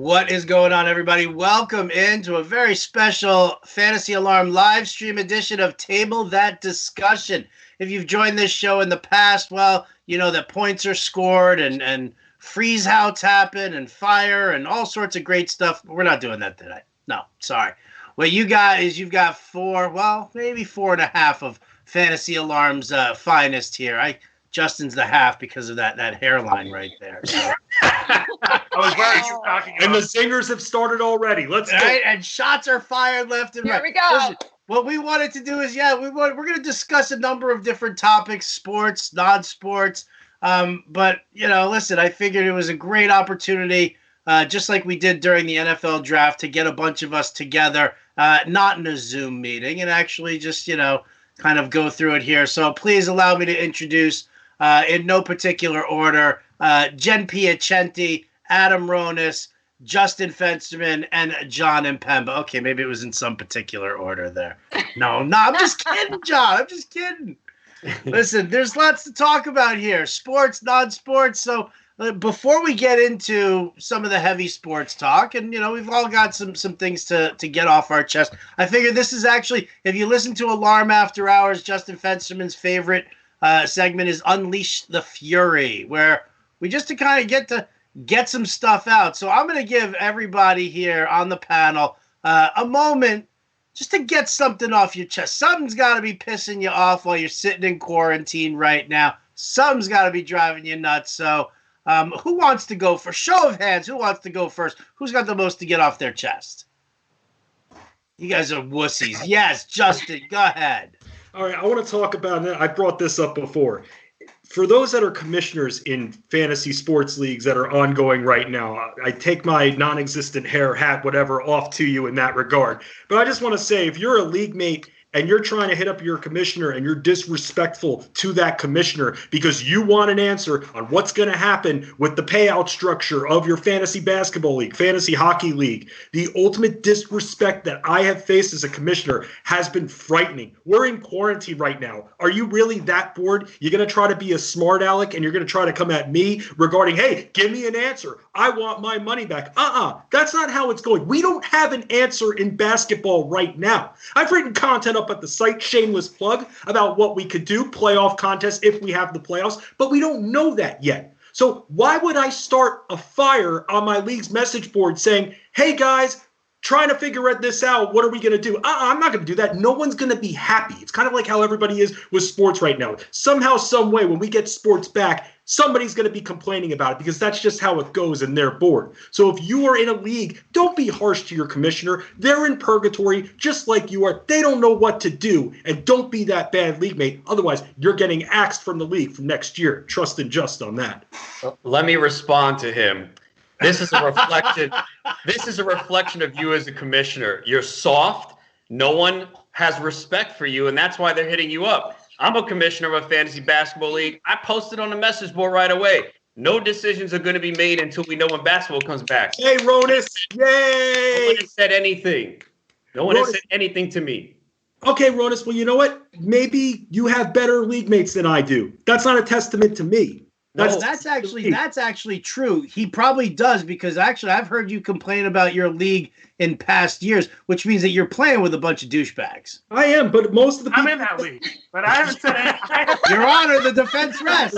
What is going on, everybody? Welcome into a very special Fantasy Alarm live stream edition of Table That Discussion. If you've joined this show in the past, well, you know that points are scored and freeze outs happen and fire and all sorts of great stuff. We're not doing that today. No, sorry. What you got is you've got maybe 4.5 of Fantasy Alarm's finest here. Justin's the half because of that hairline right there. So. I was glad you're talking about. And the zingers have started already. Let's go. Right, and shots are fired left and right. Here we go. Listen, what we wanted to do is, we're going to discuss a number of different topics, sports, non-sports. But, listen, I figured it was a great opportunity, just like we did during the NFL draft, to get a bunch of us together, not in a Zoom meeting, and actually just, kind of go through it here. So please allow me to introduce, in no particular order, Jen Piacenti, Adam Ronis, Justin Fensterman, and Jon Impemba. Okay, maybe it was in some particular order there. No, I'm just kidding, John. I'm just kidding. Listen, there's lots to talk about here. Sports, non-sports. So before we get into some of the heavy sports talk, and, we've all got some things to get off our chest, I figure this is actually, if you listen to Alarm After Hours, Justin Fensterman's favorite segment is Unleash the Fury, where we just to kind of get some stuff out. So I'm going to give everybody here on the panel a moment just to get something off your chest. Something's got to be pissing you off while you're sitting in quarantine right now. Something's got to be driving you nuts. So who wants to go first? Show of hands. Who wants to go first? Who's got the most to get off their chest? You guys are wussies. Yes, Justin, go ahead. All right, I want to talk about it. I brought this up before. For those that are commissioners in fantasy sports leagues that are ongoing right now, I take my non-existent hair, hat, whatever, off to you in that regard. But I just want to say, if you're a league mate and you're trying to hit up your commissioner and you're disrespectful to that commissioner because you want an answer on what's going to happen with the payout structure of your fantasy basketball league, fantasy hockey league, the ultimate disrespect that I have faced as a commissioner has been frightening. We're in quarantine right now. Are you really that bored? You're going to try to be a smart aleck and you're going to try to come at me regarding, hey, give me an answer. I want my money back. That's not how it's going. We don't have an answer in basketball right now. I've written content up at the site, shameless plug, about what we could do, playoff contests if we have the playoffs, but we don't know that yet. So why would I start a fire on my league's message board saying, hey guys, trying to figure this out, what are we going to do? I'm not going to do that. No one's going to be happy. It's kind of like how everybody is with sports right now. Somehow, some way, when we get sports back, somebody's going to be complaining about it because that's just how it goes and they're bored. So if you are in a league, don't be harsh to your commissioner. They're in purgatory just like you are. They don't know what to do, and don't be that bad league mate. Otherwise, you're getting axed from the league for next year. Trust and just on that. Let me respond to him. This is a reflection. This is a reflection of you as a commissioner. You're soft. No one has respect for you, and that's why they're hitting you up. I'm a commissioner of a fantasy basketball league. I posted on the message board right away. No decisions are going to be made until we know when basketball comes back. Hey, Ronis. Yay! No one has said anything. No one has said anything to me. Okay, Ronis. Well, you know what? Maybe you have better league mates than I do. That's not a testament to me. That's actually true. He probably does, because actually I've heard you complain about your league in past years, which means that you're playing with a bunch of douchebags. I am, but most of the people... I'm in that league, but I haven't said anything. Your Honor, the defense rests.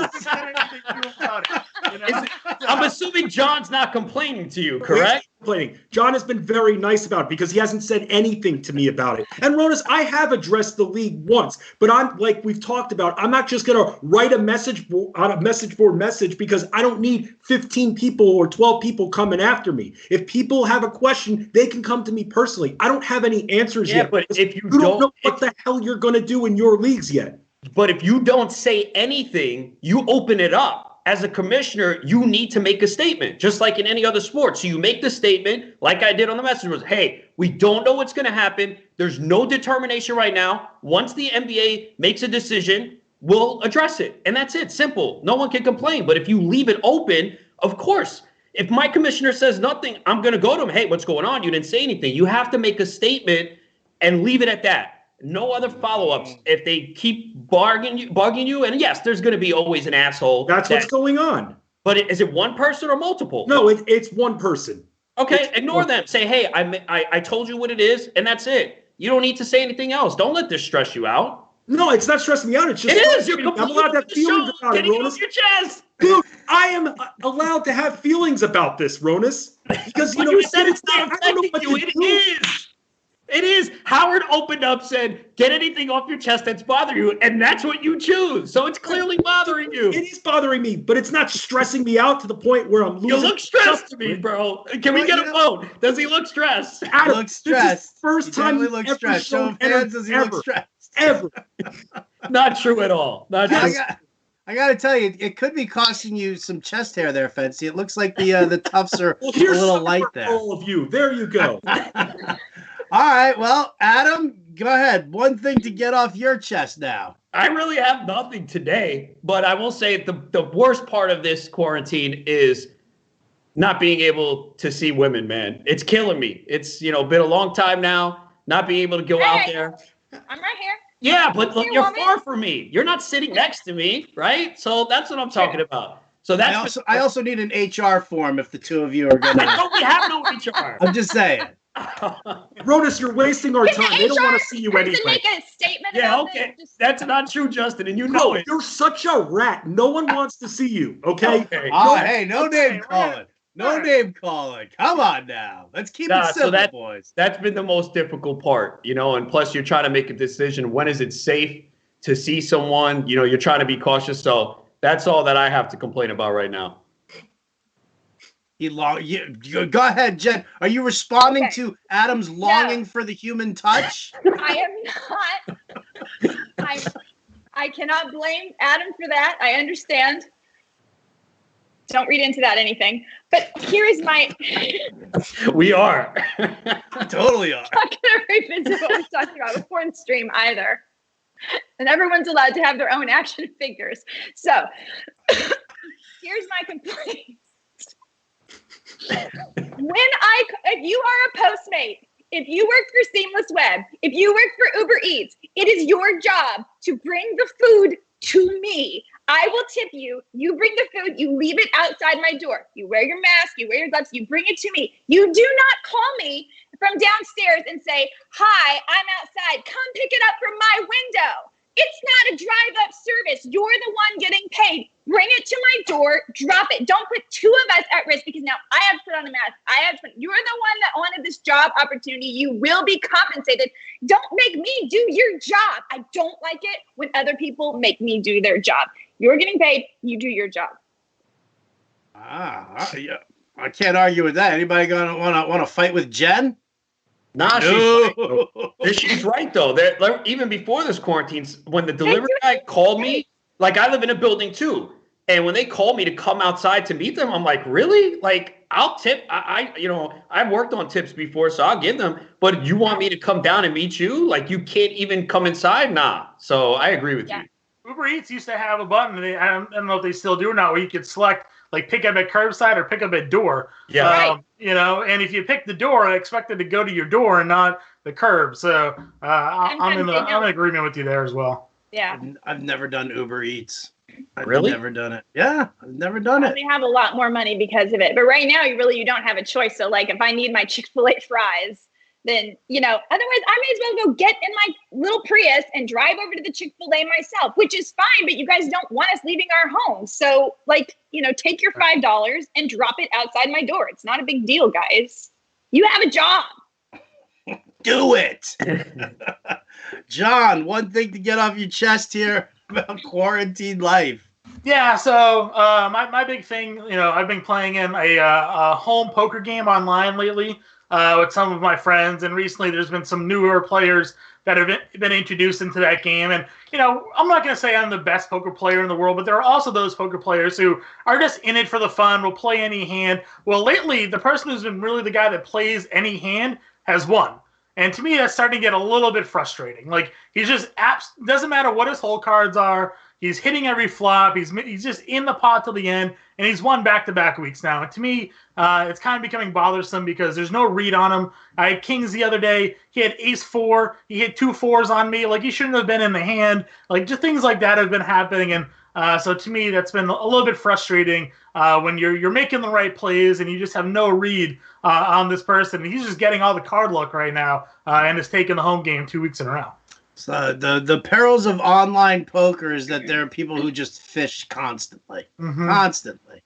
I'm assuming John's not complaining to you, correct? Complaining. John has been very nice about it because he hasn't said anything to me about it. And Ronis, I have addressed the league once, but I'm like we've talked about, I'm not just going to write a message on a message board message because I don't need 15 people or 12 people coming after me. If people have a question, they can come to me personally. I don't have any answers yet. But if you don't know what the hell you're going to do in your leagues yet. But if you don't say anything, you open it up. As a commissioner, you need to make a statement, just like in any other sport. So you make the statement, like I did on the message, was, hey, we don't know what's going to happen. There's no determination right now. Once the NBA makes a decision, we'll address it. And that's it. Simple. No one can complain. But if you leave it open, of course, if my commissioner says nothing, I'm going to go to him. Hey, what's going on? You didn't say anything. You have to make a statement and leave it at that. No other follow-ups. If they keep bugging you, and yes, there's going to be always an asshole. That's what's going on. But is it one person or multiple? No, it's one person. Okay, ignore them. Say, hey, I told you what it is, and that's it. You don't need to say anything else. Don't let this stress you out. No, it's not stressing me out. It's just it is. You're I'm allowed to have feelings about it, getting it Ronis. off your chest. Dude, I am allowed to have feelings about this, Ronis. Because you said it's not affecting you. It is. It is. Howard opened up, said, get anything off your chest that's bothering you, and that's what you choose. So it's clearly bothering you. It is bothering me, but it's not stressing me out to the point where I'm losing. You look stressed to me, bro. Can we get a phone? Does he look stressed? Adam, looks stressed. First time he looks stressed. Show him hands. Does he look stressed? Ever. Not true at all. Not true. I got to tell you, it could be costing you some chest hair there, Fancy. It looks like the tufts are a little light there. All of you. There you go. All right. Well, Adam, go ahead. One thing to get off your chest now. I really have nothing today, but I will say the worst part of this quarantine is not being able to see women, man. It's killing me. It's, been a long time now, not being able to go out there. I'm right here. Yeah, but look, you're far from me. You're not sitting next to me, right? So that's what I'm talking about. So that's I also need an HR form if the two of you are going to. Don't we have no HR? I'm just saying. Ronis, you're wasting our time. They don't want to see you anyway. Make a statement. Yeah, okay. That's not true, Justin, and you know it. You're such a rat. No one wants to see you. Okay. Hey, no name calling. No name calling. Come on now. Let's keep it simple, boys. That's been the most difficult part, and plus you're trying to make a decision. When is it safe to see someone? You're trying to be cautious. So that's all that I have to complain about right now. Go ahead, Jen. Are you responding to Adam's longing for the human touch? I am not. I cannot blame Adam for that. I understand. Don't read into that anything. But here is my... We are. Totally are. I'm not going to revisit what we talked about before in stream either. And everyone's allowed to have their own action figures. So here's my complaint. If you are a Postmate, if you work for Seamless Web, if you work for Uber Eats, it is your job to bring the food to me. I will tip you. You bring the food. You leave it outside my door. You wear your mask. You wear your gloves. You bring it to me. You do not call me from downstairs and say, hi, I'm outside. Come pick it up from my window. It's not a drive-up service. You're the one getting paid. Bring it to my door. Drop it. Don't put two of us at risk because now I have to put on a mask. You're the one that wanted this job opportunity. You will be compensated. Don't make me do your job. I don't like it when other people make me do their job. You're getting paid. You do your job. Yeah. I can't argue with that. Anybody gonna want to fight with Jen? Nah, no. She's right though. Even before this quarantine, when the delivery guy called me, like I live in a building too, and when they called me to come outside to meet them, I'm like, really? Like I'll tip. I've worked on tips before, so I'll give them. But you want me to come down and meet you? Like you can't even come inside? Nah. So I agree with you. Uber Eats used to have a button. I don't know if they still do or not, where you could select like pick up at curbside or pick up at door. Yeah. And if you pick the door, I expect it to go to your door and not the curb. So I'm in agreement with you there as well. Yeah. I've never done Uber Eats. I've never done it. Yeah, I've never done it. They have a lot more money because of it. But right now, you don't have a choice. So like if I need my Chick-fil-A fries, then, otherwise I may as well go get in my little Prius and drive over to the Chick-fil-A myself, which is fine, but you guys don't want us leaving our home. So take your $5 and drop it outside my door. It's not a big deal, guys. You have a job. Do it. John, one thing to get off your chest here about quarantine life. Yeah, so my big thing, I've been playing in a home poker game online lately with some of my friends, and recently there's been some newer players that have been introduced into that game. And, I'm not going to say I'm the best poker player in the world, but there are also those poker players who are just in it for the fun, will play any hand. Well, lately, the person who's been really the guy that plays any hand has won. And to me, that's starting to get a little bit frustrating. Like, he's just doesn't matter what his hole cards are. He's hitting every flop. He's just in the pot till the end, and he's won back-to-back weeks now. And to me, it's kind of becoming bothersome because there's no read on him. I had kings the other day. He had ace-4. He hit 2 4s on me. Like, he shouldn't have been in the hand. Like, just things like that have been happening, and So to me, that's been a little bit frustrating when you're making the right plays and you just have no read on this person. He's just getting all the card luck right now and is taking the home game 2 weeks in a row. So the perils of online poker is that there are people who just fish constantly. Mm-hmm. Constantly.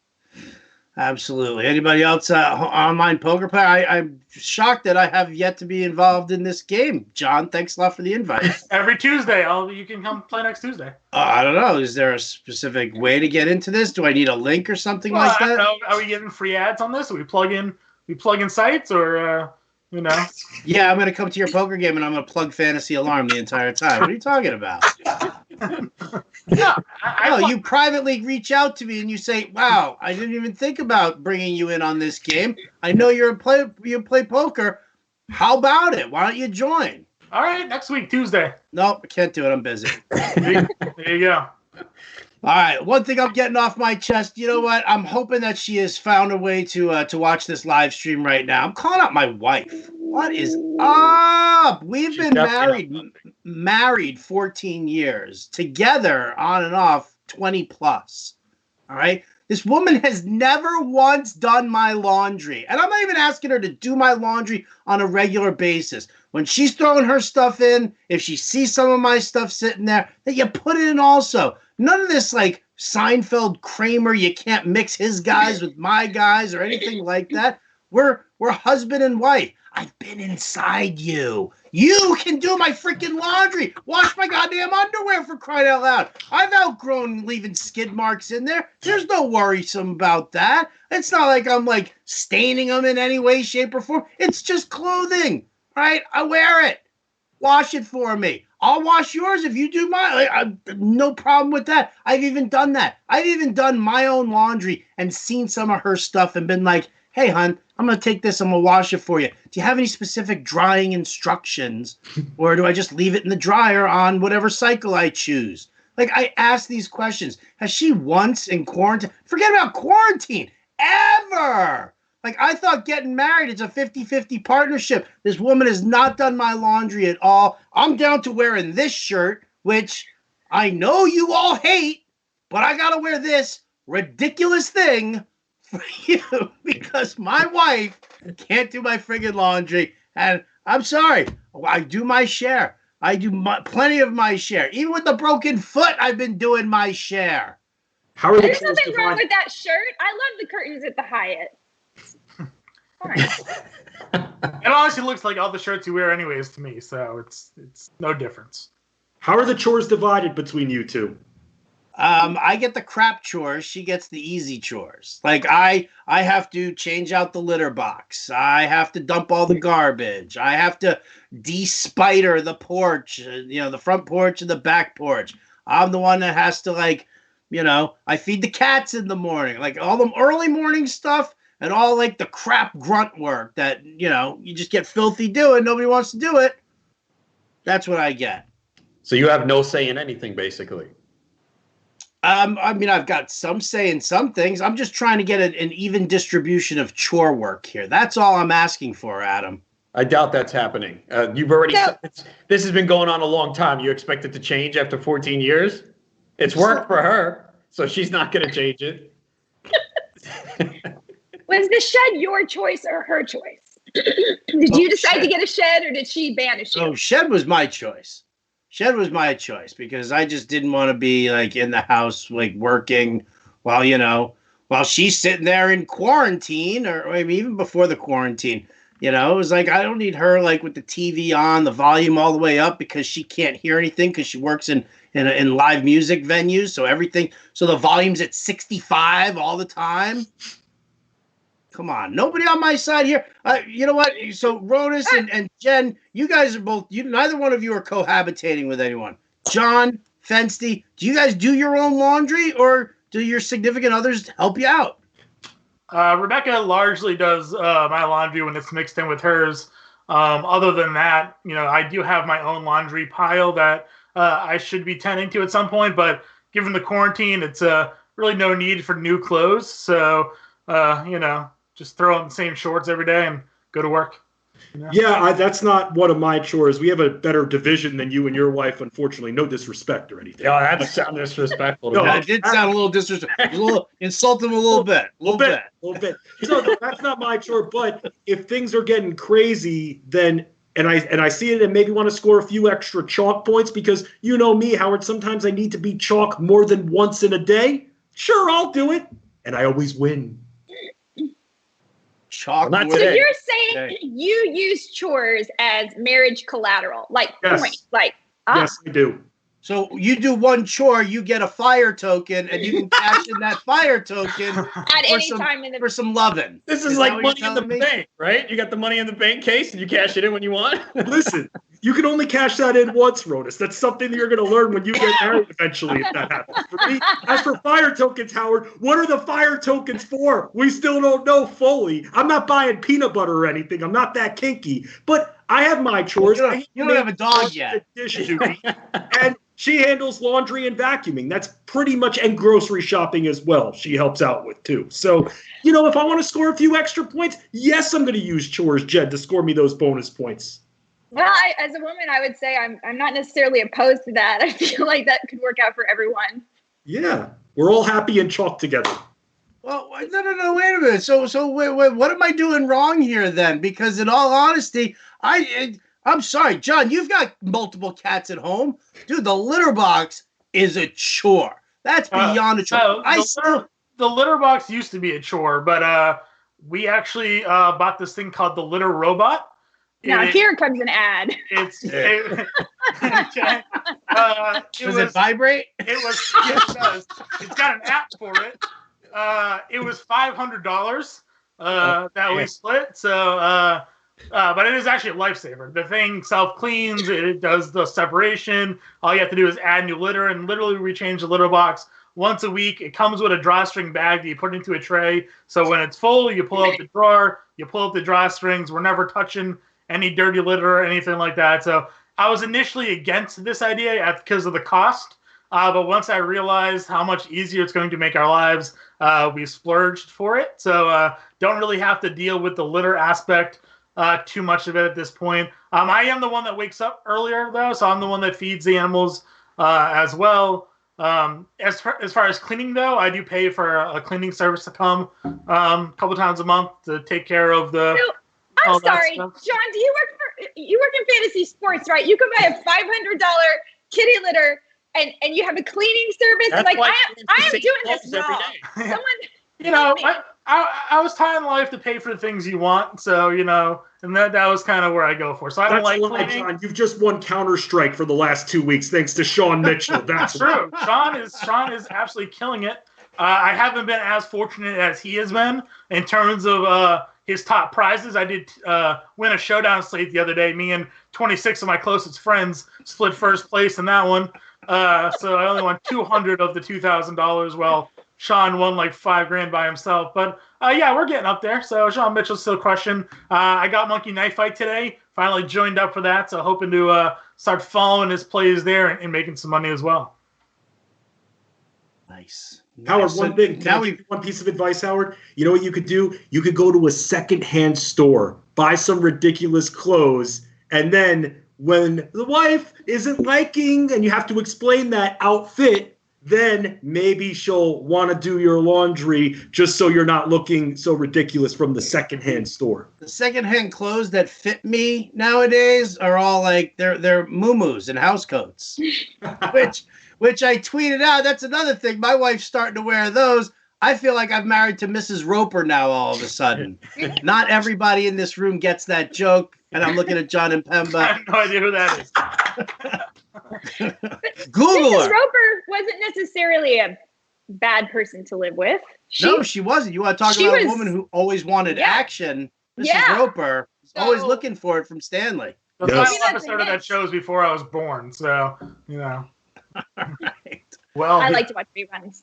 Absolutely. Anybody else online poker player? I'm shocked that I have yet to be involved in this game. John, thanks a lot for the invite. Every Tuesday, you can come play next Tuesday. I don't know. Is there a specific way to get into this? Do I need a link or something like that? Are we getting free ads on this? Are we plug in sites or Yeah, I'm going to come to your poker game and I'm going to plug Fantasy Alarm the entire time. What are you talking about? You privately reach out to me and you say, "Wow, I didn't even think about bringing you in on this game. I know you play poker. How about it? Why don't you join?" All right, next week, Tuesday. Nope, I can't do it. I'm busy. There you go. All right, one thing I'm getting off my chest. You know what? I'm hoping that she has found a way to watch this live stream right now. I'm calling out my wife. What is up? We've been married 14 years, together on and off 20 plus. All right? This woman has never once done my laundry. And I'm not even asking her to do my laundry on a regular basis. When she's throwing her stuff in, if she sees some of my stuff sitting there, then you put it in also. None of this like Seinfeld Kramer, you can't mix his guys with my guys or anything like that. We're husband and wife. I've been inside you. You can do my freaking laundry. Wash my goddamn underwear, for crying out loud. I've outgrown leaving skid marks in there. There's no worrisome about that. It's not like I'm like staining them in any way, shape, or form. It's just clothing, right? I wear it. Wash it for me. I'll wash yours if you do mine. No problem with that. I've even done that. I've even done my own laundry and seen some of her stuff and been like, "Hey, hon, I'm going to take this. I'm going to wash it for you. Do you have any specific drying instructions? Or do I just leave it in the dryer on whatever cycle I choose?" Like, I ask these questions. Has she once in quarantine? Forget about quarantine. Ever. Like, I thought getting married is a 50-50 partnership. This woman has not done my laundry at all. I'm down to wearing this shirt, which I know you all hate, but I got to wear this ridiculous thing for you because my wife can't do my friggin' laundry. And I'm sorry, I do my share. I do plenty of my share. Even with the broken foot, I've been doing my share. There's nothing wrong with that shirt. I love the curtains at the Hyatt. It honestly looks like all the shirts you wear anyways to me, so it's no difference. How are the chores divided between you two? I get the crap chores. She gets the easy chores. Like I have to change out the litter box. I have to dump all the garbage. I have to de-spider the porch, the front porch and the back porch. I'm the one that has to I feed the cats in the morning, like all the early morning stuff and all like the crap grunt work that, you just get filthy doing. Nobody wants to do it. That's what I get. So you have no say in anything, basically. I've got some say in some things. I'm just trying to get an even distribution of chore work here. That's all I'm asking for, Adam. I doubt that's happening. You've already. This has been going on a long time. You expect it to change after 14 years? It's worked for her, so she's not going to change it. Was the shed your choice or her choice? Did you decide to get a shed, or did she banish you? Oh, shed was my choice. Shed was my choice because I just didn't want to be like in the house, like working while she's sitting there in quarantine or maybe even before the quarantine. It was like, I don't need her like with the TV on, the volume all the way up because she can't hear anything because she works in live music venues. So the volume's at 65 all the time. Come on, nobody on my side here. You know what? So Ronis and Jen, you guys are both. Neither one of you are cohabitating with anyone. Jon, Fensty, do you guys do your own laundry, or do your significant others help you out? Rebecca largely does my laundry when it's mixed in with hers. Other than that, I do have my own laundry pile that I should be tending to at some point. But given the quarantine, it's really no need for new clothes. So just throw on the same shorts every day and go to work. Yeah, that's not one of my chores. We have a better division than you and your wife, unfortunately. No disrespect or anything. Yeah, that sounds disrespectful. No, That did sound a little disrespectful. Insult him a little bit. A little bit. So that's not my chore. But if things are getting crazy, then and I see it and maybe want to score a few extra chalk points because you know me, Howard. Sometimes I need to beat chalk more than once in a day. Sure, I'll do it, and I always win. Chalk. Well, not So today. you're saying you use chores as marriage collateral, like Yes. points, like Yes, I do. So you do one chore, you get a fire token, and you can cash in that fire token at any time in the for some loving. This is that like what money you're in the telling me? bank, right? You got the money in the bank case and you cash it in when you want. Listen, you can only cash that in once, Ronis. That's something that you're going to learn when you get married eventually, if that happens. For me, as for fire tokens, Howard, what are the fire tokens for? We still don't know fully. I'm not buying peanut butter or anything. I'm not that kinky. But I have my chores. You don't have a dog yet. Dish duty, and she handles laundry and vacuuming. That's pretty much, and grocery shopping as well. She helps out with too. So, if I want to score a few extra points, yes, I'm going to use chores, Jed, to score me those bonus points. Well, as a woman, I would say I'm not necessarily opposed to that. I feel like that could work out for everyone. Yeah, we're all happy and chalk together. Well, no, wait a minute. So wait, what am I doing wrong here then? Because in all honesty, I'm sorry, John, you've got multiple cats at home. Dude, the litter box is a chore. That's beyond a chore. The litter box used to be a chore, but we actually bought this thing called the litter robot. Now here comes an ad. Does it vibrate? It does. It's got an app for it. It was $500 that we split. So, but it is actually a lifesaver. The thing self-cleans. It does the separation. All you have to do is add new litter, and literally we change the litter box once a week. It comes with a drawstring bag that you put into a tray. So when it's full, you pull out the drawer, you pull out the drawstrings. We're never touching any dirty litter or anything like that. So I was initially against this idea because of the cost. But once I realized how much easier it's going to make our lives, we splurged for it. So don't really have to deal with the litter aspect too much of it at this point. I am the one that wakes up earlier, though, so I'm the one that feeds the animals as well. As far as cleaning, though, I do pay for a cleaning service to come a couple times a month to take care of the... So, I'm sorry, John, do you work in fantasy sports, right? You can buy a $500 kitty litter and you have a cleaning service. That's like why I am doing this every wrong. day. Someone I was taught in life to pay for the things you want, so and that was kind of where I go for. So I don't like cleaning. John, you've just won Counter-Strike for the last 2 weeks, thanks to Sean Mitchell. That's true. Sean is absolutely killing it. I haven't been as fortunate as he has been in terms of his top prizes. I did win a showdown slate the other day. Me and 26 of my closest friends split first place in that one. So I only won $200 of the $2,000. Well, Sean won like $5,000 by himself. But yeah, we're getting up there. So Sean Mitchell's still crushing. I got Monkey Knife Fight today. Finally joined up for that. So hoping to start following his plays there and making some money as well. Nice. Howard, one thing. One piece of advice, Howard. You know what you could do? You could go to a secondhand store, buy some ridiculous clothes, and then when the wife isn't liking and you have to explain that outfit, then maybe she'll want to do your laundry just so you're not looking so ridiculous from the secondhand store. The secondhand clothes that fit me nowadays are all like they're muumuus and house coats, which I tweeted out. That's another thing. My wife's starting to wear those. I feel like I'm married to Mrs. Roper now all of a sudden. Not everybody in this room gets that joke, and I'm looking at Jon Impemba. I have no idea who that is. Google Mrs. her. Roper wasn't necessarily a bad person to live with. No, she wasn't. You want to talk about a woman who always wanted action? Mrs. Roper was always looking for it from Stanley. The final episode of that show was before I was born, so Right. Well, I like to watch reruns.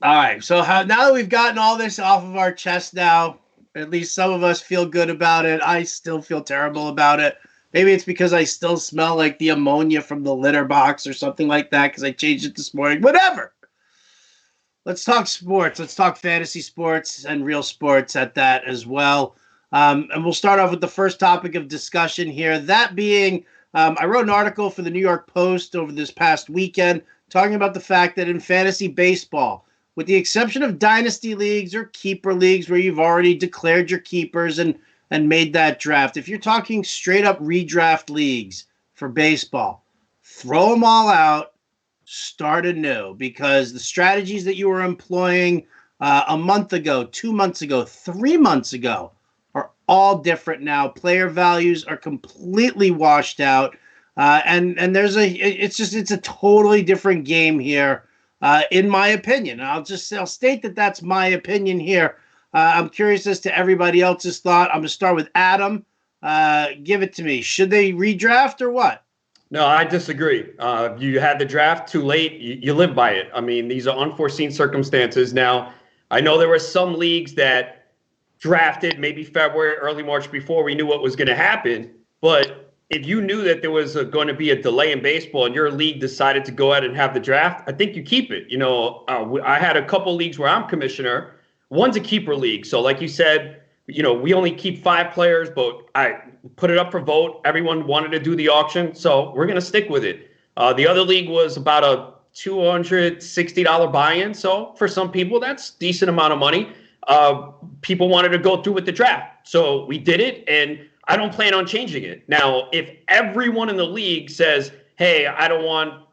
All right. So now that we've gotten all this off of our chest now, at least some of us feel good about it. I still feel terrible about it. Maybe it's because I still smell like the ammonia from the litter box or something like that because I changed it this morning. Whatever. Let's talk sports. Let's talk fantasy sports and real sports at that as well. And we'll start off with the first topic of discussion here. That being, I wrote an article for the New York Post over this past weekend talking about the fact that in fantasy baseball, with the exception of dynasty leagues or keeper leagues where you've already declared your keepers and made that draft, if you're talking straight up redraft leagues for baseball, throw them all out, start anew, because the strategies that you were employing a month ago, 2 months ago, 3 months ago are all different now. Player values are completely washed out. And it's a totally different game here, in my opinion. I'll state that that's my opinion here. I'm curious as to everybody else's thought. I'm going to start with Adam. Give it to me. Should they redraft or what? No, I disagree. You had the draft too late. You live by it. I mean, these are unforeseen circumstances. Now, I know there were some leagues that drafted maybe February, early March before we knew what was going to happen. But if you knew that there was going to be a delay in baseball and your league decided to go ahead and have the draft, I think you keep it. You know, I had a couple leagues where I'm commissioner. One's a keeper league. So like you said, you know, we only keep 5 players, but I put it up for vote. Everyone wanted to do the auction, so we're going to stick with it. The other league was about a $260 buy-in. So for some people, that's a decent amount of money. People wanted to go through with the draft. So we did it, and I don't plan on changing it. Now, if everyone in the league says, hey, I don't want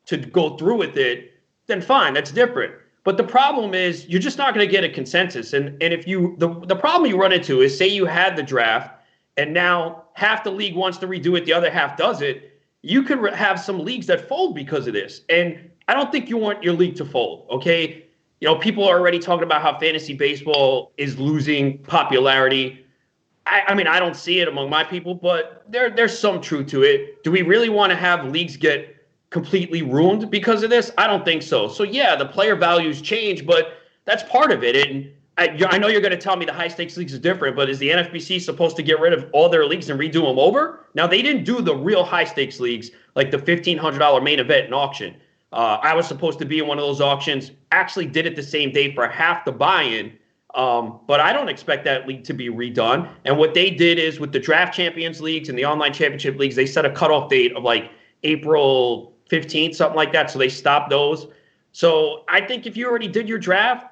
to go through with it, then fine, that's different. But the problem is you're just not going to get a consensus. And if you the problem you run into is, say you had the draft and now half the league wants to redo it, the other half does it. You could have some leagues that fold because of this. And I don't think you want your league to fold, okay? You know, people are already talking about how fantasy baseball is losing popularity. I mean, I don't see it among my people, but there's some truth to it. Do we really want to have leagues get completely ruined because of this? I don't think so. So yeah, the player values change, but that's part of it. And I know you're going to tell me the high stakes leagues is different, but is the NFBC supposed to get rid of all their leagues and redo them over? Now, they didn't do the real high stakes leagues like the $1,500 main event and auction. I was supposed to be in one of those auctions, actually did it the same day for half the buy-in. But I don't expect that league to be redone. And what they did is with the draft champions leagues and the online championship leagues, they set a cutoff date of like April 15th, something like that. So they stopped those. So I think if you already did your draft,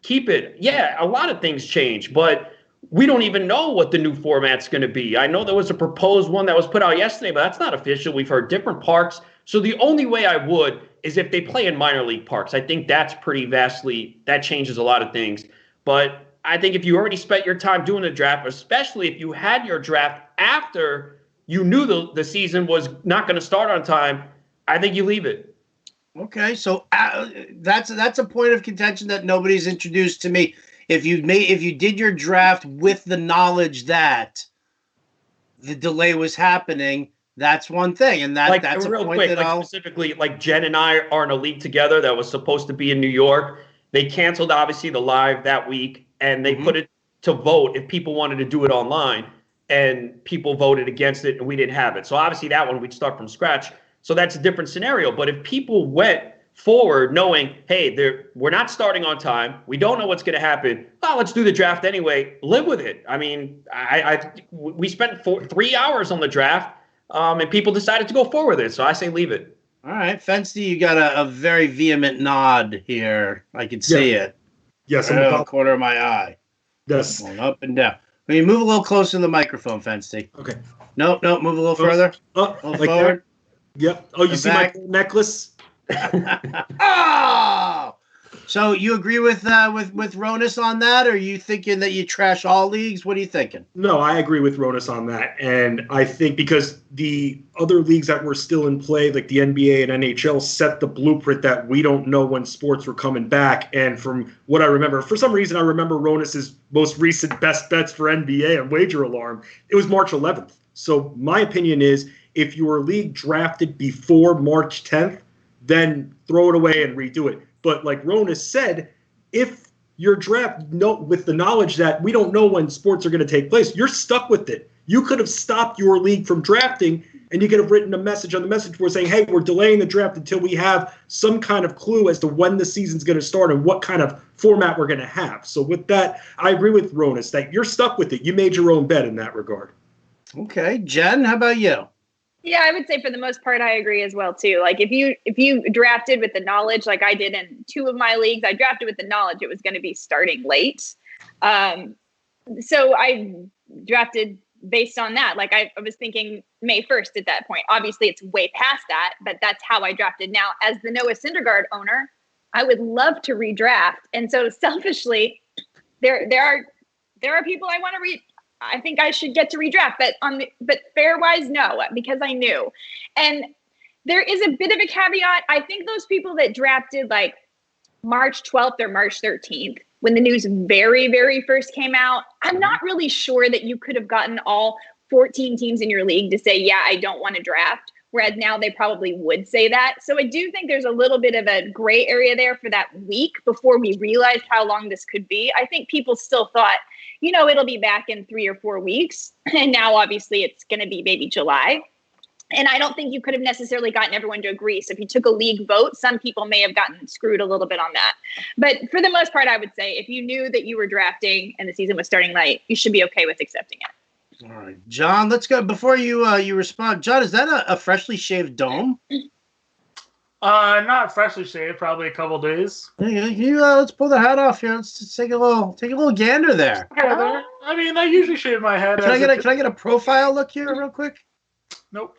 keep it. Yeah, a lot of things change, but we don't even know what the new format's going to be. I know there was a proposed one that was put out yesterday, but that's not official. We've heard different parks. So the only way I would is if they play in minor league parks. I think that's pretty vastly, that changes a lot of things. But I think if you already spent your time doing the draft, especially if you had your draft after you knew the season was not going to start on time, I think you leave it. Okay, so that's a point of contention that nobody's introduced to me. If you did your draft with the knowledge that the delay was happening, that's one thing, and that's a point quick, that I'll specifically, like Jen and I are in a league together that was supposed to be in New York. They canceled obviously the live that week, and they put it to vote if people wanted to do it online, and people voted against it, and we didn't have it. So obviously that one we'd start from scratch. So that's a different scenario. But if people went forward knowing, hey, we're not starting on time, we don't know what's going to happen, well, let's do the draft anyway, live with it. I mean, we spent 3 hours on the draft, and people decided to go forward with it. So I say leave it. All right, Fensty, you got a very vehement nod here. I can see it. Yes, right in the corner of my eye. Yes. Going up and down. Will you move a little closer to the microphone, Fensty? Okay. Nope, move a little further. A little like forward. That? Yep. Oh, you see my necklace? Oh! So you agree with Ronis on that, or are you thinking that you trash all leagues? What are you thinking? No, I agree with Ronis on that. And I think because the other leagues that were still in play, like the NBA and NHL, set the blueprint that we don't know when sports were coming back. And from what I remember, for some reason, I remember Ronis's most recent best bets for NBA on Wager Alarm. It was March 11th. So my opinion is, if your league drafted before March 10th, then throw it away and redo it. But like Ronis said, if your draft with the knowledge that we don't know when sports are going to take place, you're stuck with it. You could have stopped your league from drafting and you could have written a message on the message board saying, hey, we're delaying the draft until we have some kind of clue as to when the season's going to start and what kind of format we're going to have. So with that, I agree with Ronis that you're stuck with it. You made your own bet in that regard. Okay. Jen, how about you? Yeah, I would say for the most part, I agree as well too. Like if you drafted with the knowledge, like I did in 2 of my leagues, I drafted with the knowledge it was going to be starting late. So I drafted based on that. Like I was thinking May 1st at that point. Obviously, it's way past that, but that's how I drafted. Now, as the Noah Syndergaard owner, I would love to redraft, and so selfishly, there are people I want to read. I think I should get to redraft, but fair-wise, no, because I knew. And there is a bit of a caveat. I think those people that drafted like March 12th or March 13th, when the news very, very first came out, I'm not really sure that you could have gotten all 14 teams in your league to say, yeah, I don't want to draft. Whereas now they probably would say that. So I do think there's a little bit of a gray area there for that week before we realized how long this could be. I think people still thought, it'll be back in 3 or 4 weeks. And now obviously it's going to be maybe July. And I don't think you could have necessarily gotten everyone to agree. So if you took a league vote, some people may have gotten screwed a little bit on that. But for the most part, I would say if you knew that you were drafting and the season was starting late, you should be okay with accepting it. All right, John, let's go. Before you respond, John, is that a freshly shaved dome? Not freshly shaved, probably a couple days. Let's pull the hat off here. Let's take a little gander there. I mean, I usually shave my head. Can I get a profile look here real quick? Nope.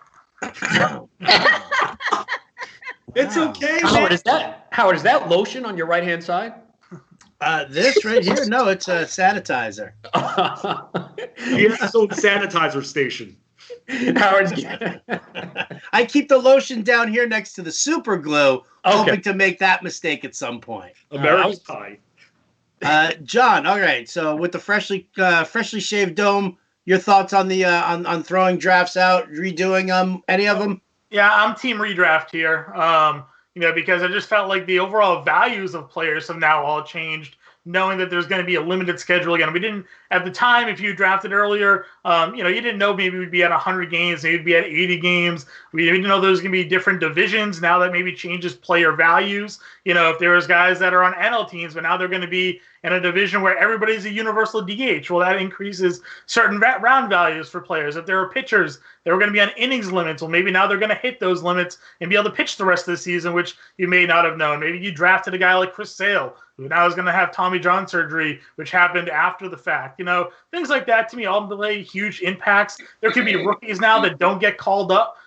It's okay, Howard, is that lotion on your right-hand side? This right here? No, it's a sanitizer. He has his own sanitizer station. Howard's. I keep the lotion down here next to the super glue, hoping to make that mistake at some point. American Pie. John, all right. So with the freshly shaved dome, your thoughts on the on throwing drafts out, redoing any of them? Yeah, I'm team redraft here. Because I just felt like the overall values of players have now all changed, knowing that there's going to be a limited schedule again. We didn't, at the time, if you drafted earlier, you didn't know maybe we'd be at 100 games, maybe we'd be at 80 games. We didn't know there was going to be different divisions. Now that maybe changes player values. If there was guys that are on NL teams, but now they're going to be in a division where everybody's a universal DH. Well, that increases certain round values for players. If there are pitchers that were going to be on innings limits, well, maybe now they're going to hit those limits and be able to pitch the rest of the season, which you may not have known. Maybe you drafted a guy like Chris Sale, who now is going to have Tommy John surgery, which happened after the fact. Things like that to me all delay huge impacts. There could be rookies now that don't get called up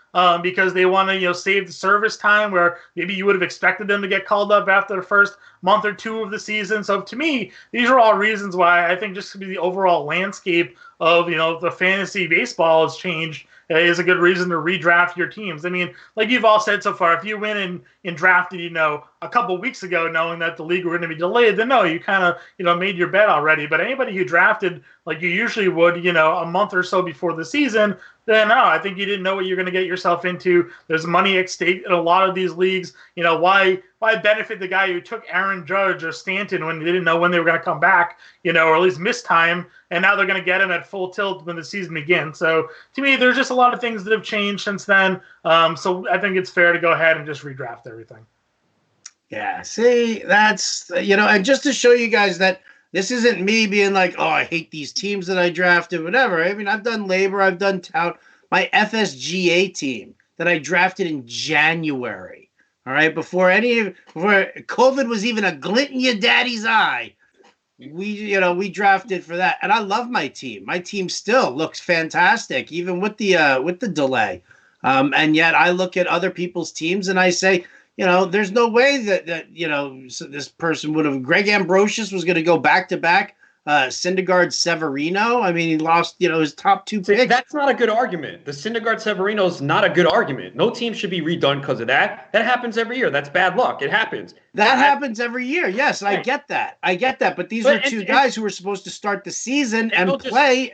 because they want to, save the service time, where maybe you would have expected them to get called up after the first month or two of the season. So to me, these are all reasons why I think just to be the overall landscape of, the fantasy baseball has changed is a good reason to redraft your teams. I mean, like you've all said so far, if you went and drafted, a couple weeks ago knowing that the league were going to be delayed, then no, you kind of, made your bet already. But anybody who drafted like you usually would, a month or so before the season, then no, I think you didn't know what you're going to get yourself into. There's money at stake in a lot of these leagues. Why benefit the guy who took Aaron Judge or Stanton when they didn't know when they were going to come back, or at least miss time, and now they're going to get him at full tilt when the season begins. So to me, there's just a lot of things that have changed since then. So I think it's fair to go ahead and just redraft everything. Yeah, see, that's, and just to show you guys that this isn't me being like, oh, I hate these teams that I drafted, whatever. I mean, I've done Labor, I've done Tout. My FSGA team that I drafted in January, all right, before COVID was even a glint in your daddy's eye, we drafted for that. And I love my team. My team still looks fantastic, even with the delay. And yet I look at other people's teams and I say, there's no way that this person would have. Greg Ambrosius was going to go back-to-back Syndergaard Severino. I mean, he lost, his top 2 picks. That's not a good argument. The Syndergaard Severino is not a good argument. No team should be redone because of that. That happens every year. That's bad luck. It happens. That happens every year. Yes, I get that. But these are two guys who were supposed to start the season and play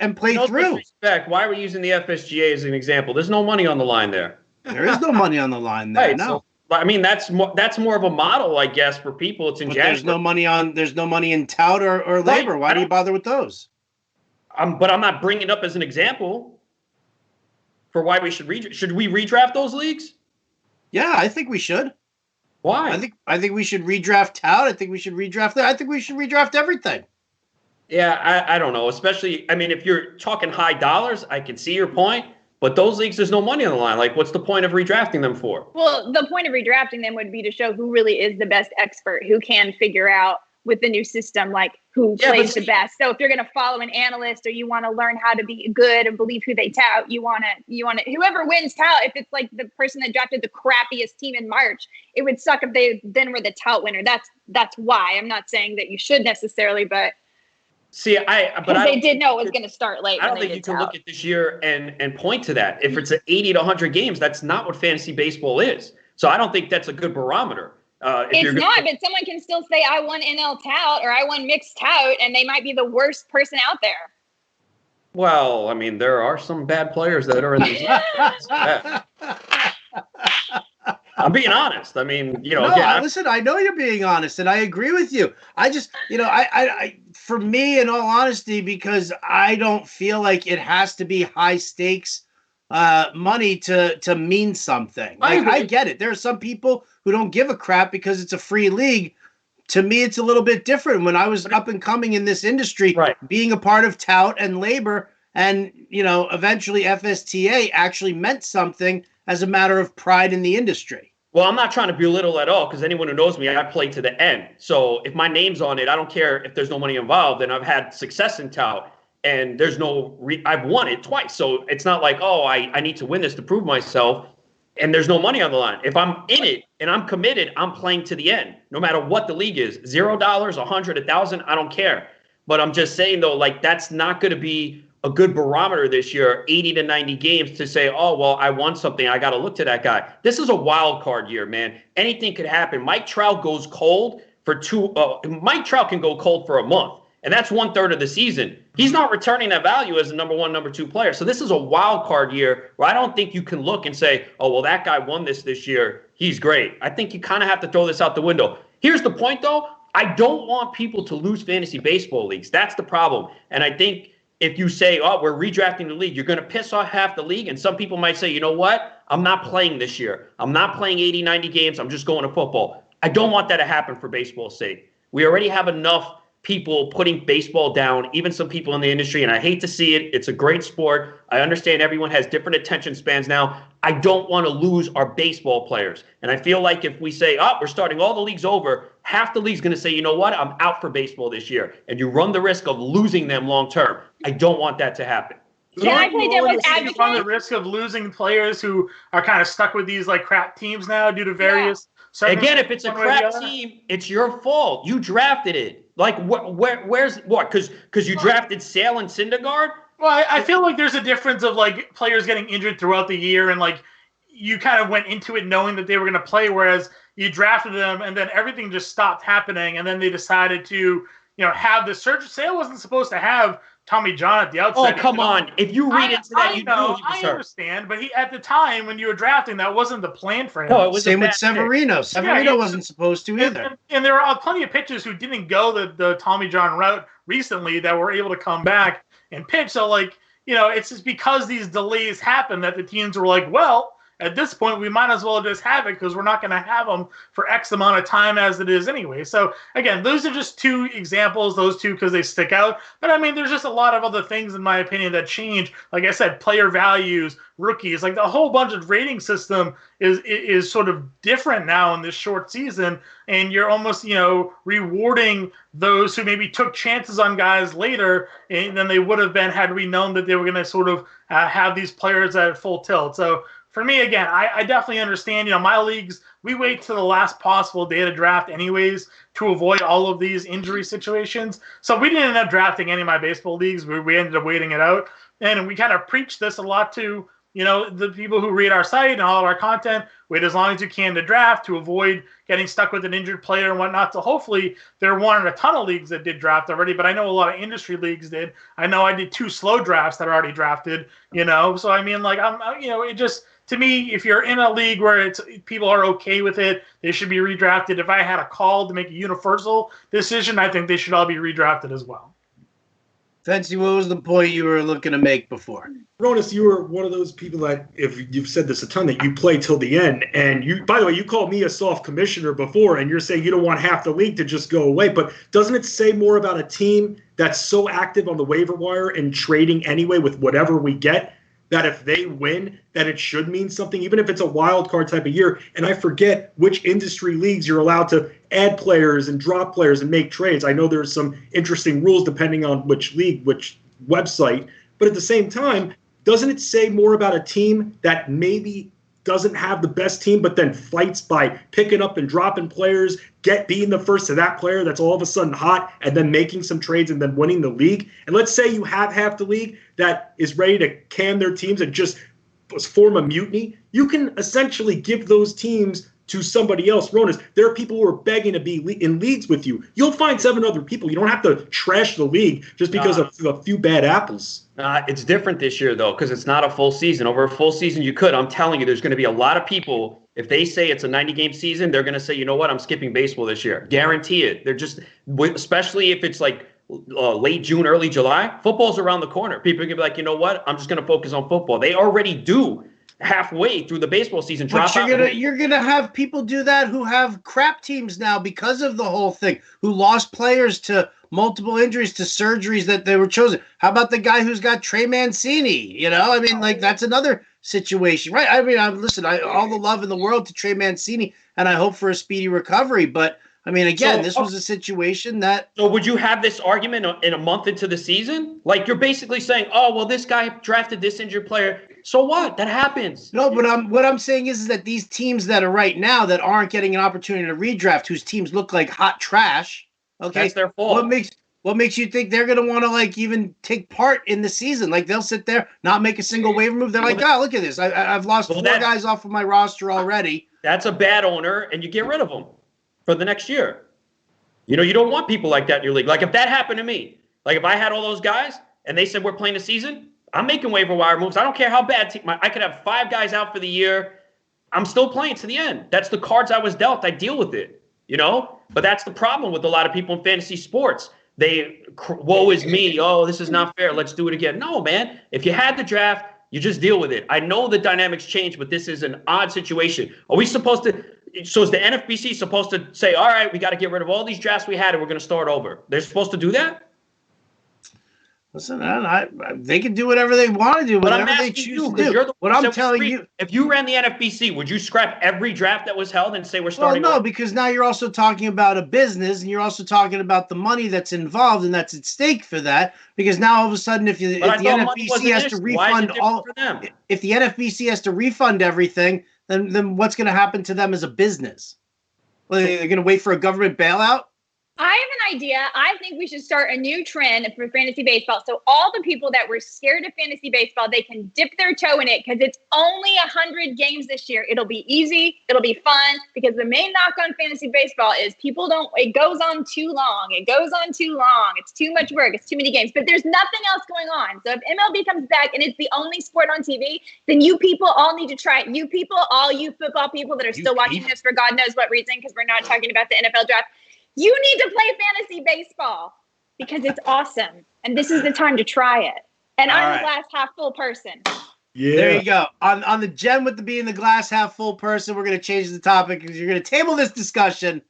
through. Respect. Why are we using the FSGA as an example? There's no money on the line there. There is no money on the line there. Right, no. So, I mean, that's more of a model, I guess, for people. It's in January. There's no money in Tout or Labor. Right. Why do you bother with those? But I'm not bringing it up as an example. for why we should we redraft those leagues? Yeah, I think we should. Why? I think we should redraft Tout. I think we should redraft that. I think we should redraft everything. Yeah, I don't know. Especially, I mean, if you're talking high dollars, I can see your point. But those leagues, there's no money on the line. Like, what's the point of redrafting them for? Well, the point of redrafting them would be to show who really is the best expert, who can figure out with the new system, like who plays the best. So if you're going to follow an analyst or you want to learn how to be good and believe who they tout, you want to, whoever wins tout, if it's like the person that drafted the crappiest team in March, it would suck if they then were the tout winner. That's why. I'm not saying that you should necessarily, but see, they did know it was going to start late. I don't think you can look at this year and point to that. If it's 80 to 100 games, that's not what fantasy baseball is. So I don't think that's a good barometer. It's not, but someone can still say, I won NL tout or I won mixed tout, and they might be the worst person out there. Well, I mean, there are some bad players that are in these leagues. I'm being honest. I mean, you know, listen, I know you're being honest, and I agree with you. I just, I for me, in all honesty, because I don't feel like it has to be high stakes money to mean something. Like, I get it. There are some people who don't give a crap because it's a free league. To me, it's a little bit different. When I was up and coming in this industry, being a part of Tout and Labor, and eventually FSTA actually meant something as a matter of pride in the industry. Well, I'm not trying to belittle at all, because anyone who knows me, I play to the end. So if my name's on it, I don't care if there's no money involved, and I've had success in Tout. And there's I've won it twice. So it's not like, oh, I need to win this to prove myself. And there's no money on the line. If I'm in it and I'm committed, I'm playing to the end, no matter what the league is. $0, 100, 1,000, I don't care. But I'm just saying, though, like, that's not going to be a good barometer this year, 80 to 90 games, to say, oh, well, I won something, I got to look to that guy. This is a wild card year, man. Anything could happen. Mike Trout goes cold for Mike Trout can go cold for a month. And that's 1/3 of the season. He's not returning that value as a number one, number two player. So this is a wild card year where I don't think you can look and say, oh, well, that guy won this year. He's great. I think you kind of have to throw this out the window. Here's the point, though. I don't want people to lose fantasy baseball leagues. That's the problem. And I think if you say, oh, we're redrafting the league, you're going to piss off half the league. And some people might say, you know what? I'm not playing this year. I'm not playing 80, 90 games. I'm just going to football. I don't want that to happen for baseball's sake. We already have enough people putting baseball down, even some people in the industry, and I hate to see it. It's a great sport. I understand everyone has different attention spans now. I don't want to lose our baseball players. And I feel like if we say, oh, we're starting all the leagues over, half the league's going to say, you know what, I'm out for baseball this year. And you run the risk of losing them long term. I don't want that to happen. Can I play devil's advocate? You run the risk of losing players who are kind of stuck with these like crap teams now due to various. Yeah. Again, if it's a crap team, it's your fault. You drafted it. Like, where's what? Because you drafted Sale and Syndergaard? Well, I feel like there's a difference of like players getting injured throughout the year, and like you kind of went into it knowing that they were going to play, whereas you drafted them and then everything just stopped happening, and then they decided to have the surge. Sale wasn't supposed to have Tommy John at the outset. Oh, come on. If you read into that, you know he was hurt. I understand, but at the time when you were drafting, that wasn't the plan for him. No, it was same with Severino. Severino wasn't supposed to either. And there are plenty of pitchers who didn't go the Tommy John route recently that were able to come back and pitch. So, it's just because these delays happen that the teams were like, well, at this point, we might as well just have it because we're not going to have them for X amount of time as it is anyway. So, again, those are just two examples, those two because they stick out. But, I mean, there's just a lot of other things, in my opinion, that change. Like I said, player values, rookies, like the whole bunch of rating system is sort of different now in this short season. And you're almost, rewarding those who maybe took chances on guys later than they would have been had we known that they were going to sort of have these players at full tilt. So, for me, again, I definitely understand, my leagues, we wait to the last possible day to draft anyways to avoid all of these injury situations. So we didn't end up drafting any of my baseball leagues. We ended up waiting it out. And we kind of preach this a lot to, the people who read our site and all of our content. Wait as long as you can to draft to avoid getting stuck with an injured player and whatnot. So hopefully there weren't a ton of leagues that did draft already, but I know a lot of industry leagues did. I know I did 2 slow drafts that are already drafted, So, I mean, it just... To me, if you're in a league where people are okay with it, they should be redrafted. If I had a call to make a universal decision, I think they should all be redrafted as well. Fancy, what was the point you were looking to make before? Ronis, you were one of those people that, if you've said this a ton, that you play till the end. And you, by the way, you called me a soft commissioner before, and you're saying you don't want half the league to just go away. But doesn't it say more about a team that's so active on the waiver wire and trading anyway with whatever we get, that if they win, that it should mean something, even if it's a wild card type of year? And I forget which industry leagues you're allowed to add players and drop players and make trades. I know there's some interesting rules depending on which league, which website. But at the same time, doesn't it say more about a team that maybe doesn't have the best team, but then fights by picking up and dropping players, being the first to that player that's all of a sudden hot, and then making some trades and then winning the league? And let's say you have half the league that is ready to can their teams and just form a mutiny. You can essentially give those teams to somebody else. Ronis, there are people who are begging to be in leagues with you. You'll find 7 other people. You don't have to trash the league just because of a few bad apples. It's different this year, though, because it's not a full season. Over a full season, you could. I'm telling you, there's going to be a lot of people. If they say it's a 90-game season, they're going to say, you know what, I'm skipping baseball this year. Guarantee it. They're just, especially if it's like late June, early July, football's around the corner. People are going to be like, you know what, I'm just going to focus on football. They already do halfway through the baseball season. But you're gonna have people do that who have crap teams now because of the whole thing, who lost players to multiple injuries, to surgeries that they were chosen. How about the guy who's got Trey Mancini? You know, I mean, like, that's another situation, right? I mean, all the love in the world to Trey Mancini, and I hope for a speedy recovery. But I mean, again, this was a situation that. So would you have this argument in a month into the season? Like, you're basically saying, oh, well, this guy drafted this injured player. So what? That happens. No, but what I'm saying is that these teams that are right now that aren't getting an opportunity to redraft, whose teams look like hot trash. Okay, that's their fault. What makes you think they're going to want to, like, even take part in the season? Like, they'll sit there, not make a single waiver move. They're like, oh, look at this. I've lost 4 guys off of my roster already. That's a bad owner, and you get rid of them for the next year. You know, you don't want people like that in your league. Like, if that happened to me, like if I had all those guys and they said we're playing a season, I'm making waiver wire moves. I don't care how bad I could have 5 guys out for the year. I'm still playing to the end. That's the cards I was dealt. I deal with it, you know? But that's the problem with a lot of people in fantasy sports. Woe is me. Oh, this is not fair. Let's do it again. No, man. If you had the draft, you just deal with it. I know the dynamics change, but this is an odd situation. Are we supposed to – so is the NFBC supposed to say, all right, we got to get rid of all these drafts we had and we're going to start over? They're supposed to do that? Listen, they can do whatever they want to do, whatever they choose to do. What I'm telling you, if you ran the NFBC, would you scrap every draft that was held and say we're starting? Well, no, because now you're also talking about a business, and you're also talking about the money that's involved and that's at stake for that. Because now all of a sudden, if the NFBC has to refund if the NFBC has to refund everything, then what's going to happen to them as a business? Well, they're going to wait for a government bailout. I have an idea. I think we should start a new trend for fantasy baseball. So all the people that were scared of fantasy baseball, they can dip their toe in it because it's only 100 games this year. It'll be easy. It'll be fun, because the main knock on fantasy baseball is it goes on too long. It goes on too long. It's too much work. It's too many games. But there's nothing else going on. So if MLB comes back and it's the only sport on TV, then you people all need to try it. You people, all you football people that are still watching this for God knows what reason, because we're not talking about the NFL draft. You need to play fantasy baseball because it's awesome. And this is the time to try it. And I'm the glass half full person. Yeah. There you go. On the Jen with being the glass half full person, we're going to change the topic because you're going to table this discussion.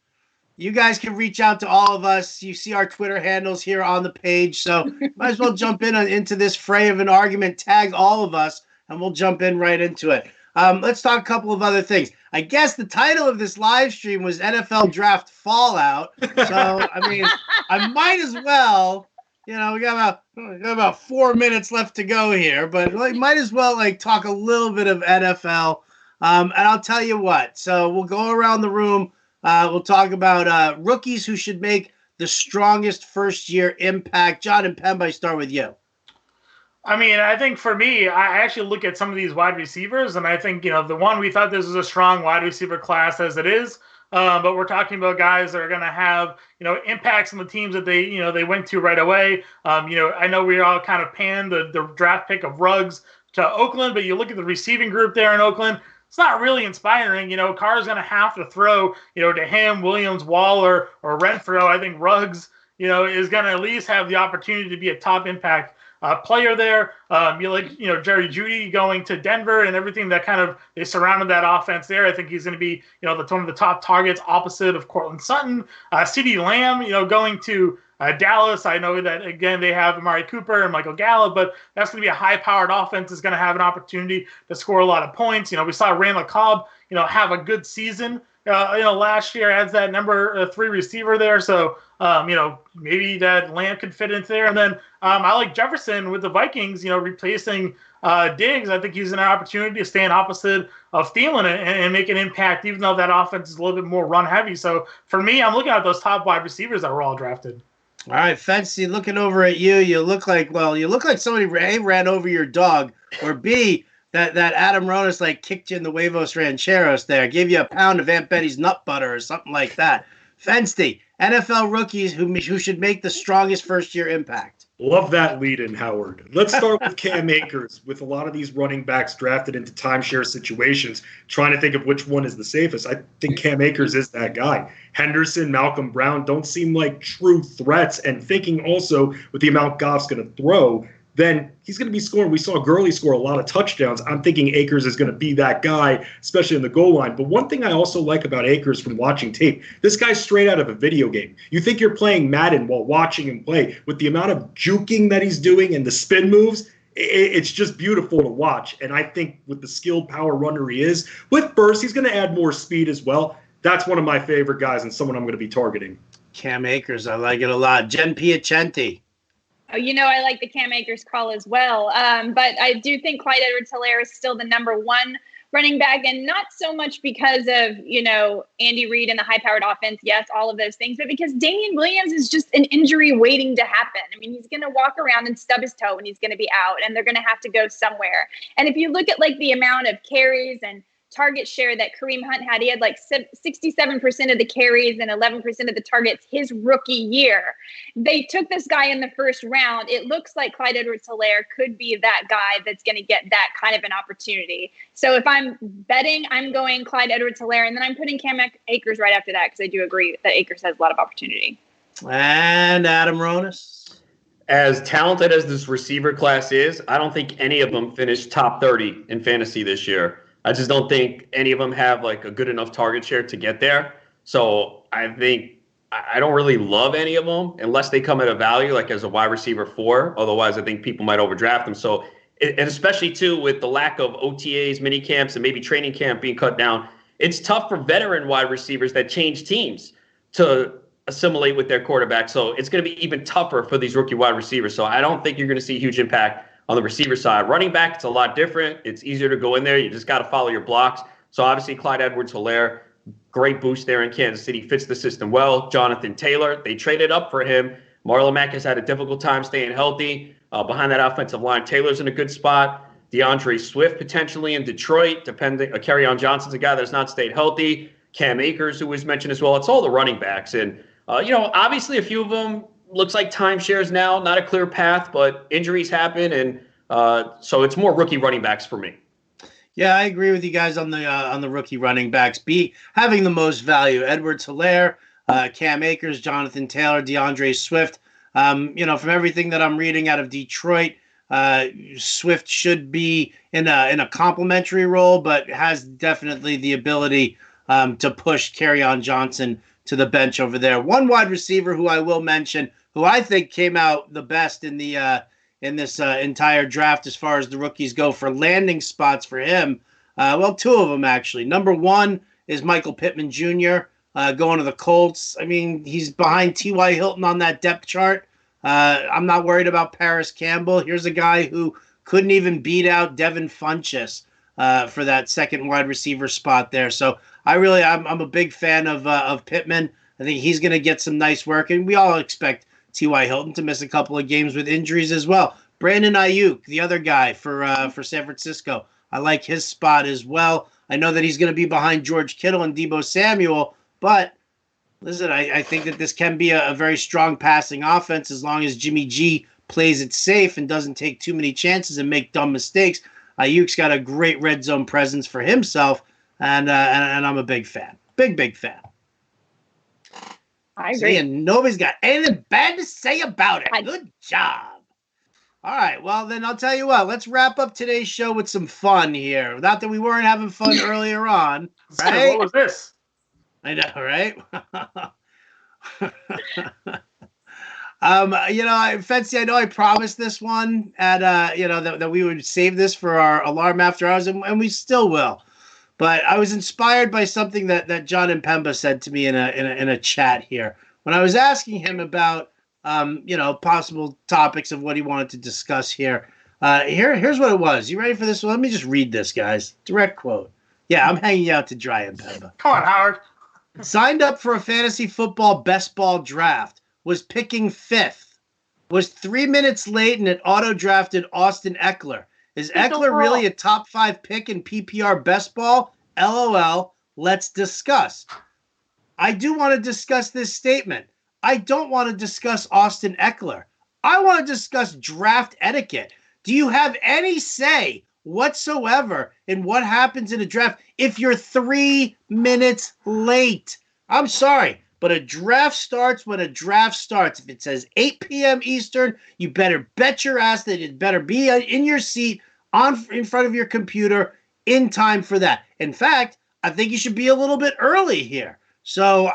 You guys can reach out to all of us. You see our Twitter handles here on the page. So might as well jump into this fray of an argument. Tag all of us, and we'll jump in right into it. Let's talk a couple of other things. I guess the title of this live stream was NFL Draft Fallout. So, I mean, I might as well, we got about 4 minutes left to go here, but might as well talk a little bit of NFL. And I'll tell you what. So we'll go around the room. We'll talk about rookies who should make the strongest first-year impact. Jon Impemba, I start with you. I mean, I think for me, I actually look at some of these wide receivers, and I think, the one we thought this was a strong wide receiver class as it is, but we're talking about guys that are going to have, impacts on the teams that they went to right away. I know we all kind of panned the draft pick of Ruggs to Oakland, but you look at the receiving group there in Oakland, it's not really inspiring. Carr's going to have to throw, to him, Williams, Waller, or Renfro. I think Ruggs is going to at least have the opportunity to be a top impact player there. Jerry Jeudy going to Denver and everything that kind of they surrounded that offense there. I think he's going to be, one of the top targets opposite of Cortland Sutton. CeeDee Lamb, going to Dallas. I know that, again, they have Amari Cooper and Michael Gallup, but that's going to be a high-powered offense. Is going to have an opportunity to score a lot of points. We saw Randall Cobb, have a good season. Last year as that number 3 receiver there. So, maybe that Lamb could fit into there. And then I like Jefferson with the Vikings, replacing Diggs. I think he's an opportunity to stand opposite of Thielen and make an impact, even though that offense is a little bit more run heavy. So for me, I'm looking at those top wide receivers that were all drafted. All right, Fancy, looking over at you, you look like somebody A, ran over your dog, or B, that Adam Ronis kicked you in the huevos rancheros there, gave you a pound of Aunt Betty's nut butter or something like that. Fensty, NFL rookies who should make the strongest first-year impact. Love that lead-in, Howard. Let's start with Cam Akers. With a lot of these running backs drafted into timeshare situations, trying to think of which one is the safest. I think Cam Akers is that guy. Henderson, Malcolm Brown don't seem like true threats, and thinking also with the amount Goff's going to throw, then he's going to be scoring. We saw Gurley score a lot of touchdowns. I'm thinking Akers is going to be that guy, especially in the goal line. But one thing I also like about Akers from watching tape, this guy's straight out of a video game. You think you're playing Madden while watching him play. With the amount of juking that he's doing and the spin moves, it's just beautiful to watch. And I think with the skilled power runner he is, with burst, he's going to add more speed as well. That's one of my favorite guys and someone I'm going to be targeting. Cam Akers, I like it a lot. Jen Piacenti. Oh, I like the Cam Akers call as well. But I do think Clyde Edwards-Helaire is still the number 1 running back, and not so much because of, Andy Reid and the high-powered offense. Yes, all of those things, but because Damian Williams is just an injury waiting to happen. I mean, he's going to walk around and stub his toe and he's going to be out, and they're going to have to go somewhere. And if you look at the amount of carries and target share that Kareem Hunt had, he had 67% of the carries and 11% of the targets his rookie year. They took this guy in the first round. It looks like Clyde Edwards-Helaire could be that guy that's going to get that kind of an opportunity. So if I'm betting, I'm going Clyde Edwards-Helaire, and then I'm putting Cam Akers right after that because I do agree that Akers has a lot of opportunity. And Adam Ronis. As talented as this receiver class is, I don't think any of them finished top 30 in fantasy this year. I just don't think any of them have a good enough target share to get there. So I think I don't really love any of them unless they come at a value as a wide receiver 4. Otherwise, I think people might overdraft them. So, and especially too with the lack of OTAs, mini camps, and maybe training camp being cut down, it's tough for veteran wide receivers that change teams to assimilate with their quarterback. So it's going to be even tougher for these rookie wide receivers. So I don't think you're going to see a huge impact on the receiver side. Running back, it's a lot different. It's easier to go in there. You just got to follow your blocks. So obviously Clyde Edwards-Helaire, great boost there in Kansas City, fits the system well. Jonathan Taylor, they traded up for him. Marlon Mack has had a difficult time staying healthy. Behind that offensive line, Taylor's in a good spot. DeAndre Swift potentially in Detroit, depending. Kerryon Johnson's a guy that's not stayed healthy. Cam Akers, who was mentioned as well. It's all the running backs. And, obviously a few of them looks like timeshares now, not a clear path, but injuries happen. And so it's more rookie running backs for me. Yeah, I agree with you guys on the rookie running backs. Having the most value: Edwards-Helaire, Cam Akers, Jonathan Taylor, DeAndre Swift. From everything that I'm reading out of Detroit, Swift should be in a complimentary role, but has definitely the ability to push Kerryon Johnson to the bench over there. One wide receiver who I will mention, who I think came out the best in this entire draft as far as the rookies go for landing spots for him. Two of them, actually. Number 1 is Michael Pittman Jr. Going to the Colts. I mean, he's behind T.Y. Hilton on that depth chart. I'm not worried about Paris Campbell. Here's a guy who couldn't even beat out Devin Funchess for that second wide receiver spot there. So I'm a big fan of Pittman. I think he's going to get some nice work, and we all expect T.Y. Hilton to miss a couple of games with injuries as well. Brandon Ayuk, the other guy for San Francisco. I like his spot as well. I know that he's going to be behind George Kittle and Deebo Samuel, but listen, I think that this can be a very strong passing offense as long as Jimmy G plays it safe and doesn't take too many chances and make dumb mistakes. Ayuk's got a great red zone presence for himself, and I'm a big fan. Big fan. I agree. See, and nobody's got anything bad to say about it. Good job. All right, well, then I'll tell you what. Let's wrap up today's show with some fun here. Not that we weren't having fun earlier on, right? What was this? I know, right? Fency, I know I promised this one at that we would save this for our alarm after hours, and we still will. But I was inspired by something that Jon Impemba said to me in a chat here when I was asking him about possible topics of what he wanted to discuss here. Here's what it was. You ready for this one? Let me just read this, guys. Direct quote. Yeah, I'm hanging out to dry, Impemba. Come on, Howard. Signed up for a fantasy football best ball draft. Was picking 5th. Was 3 minutes late and it auto-drafted Austin Eckler. Is Eckler really a top 5 pick in PPR best ball? LOL. Let's discuss. I do want to discuss this statement. I don't want to discuss Austin Eckler. I want to discuss draft etiquette. Do you have any say whatsoever in what happens in a draft if you're 3 minutes late? I'm sorry, but a draft starts when a draft starts. If it says 8 p.m. Eastern, you better bet your ass that it better be in your seat in front of your computer in time for that. In fact, I think you should be a little bit early here. So,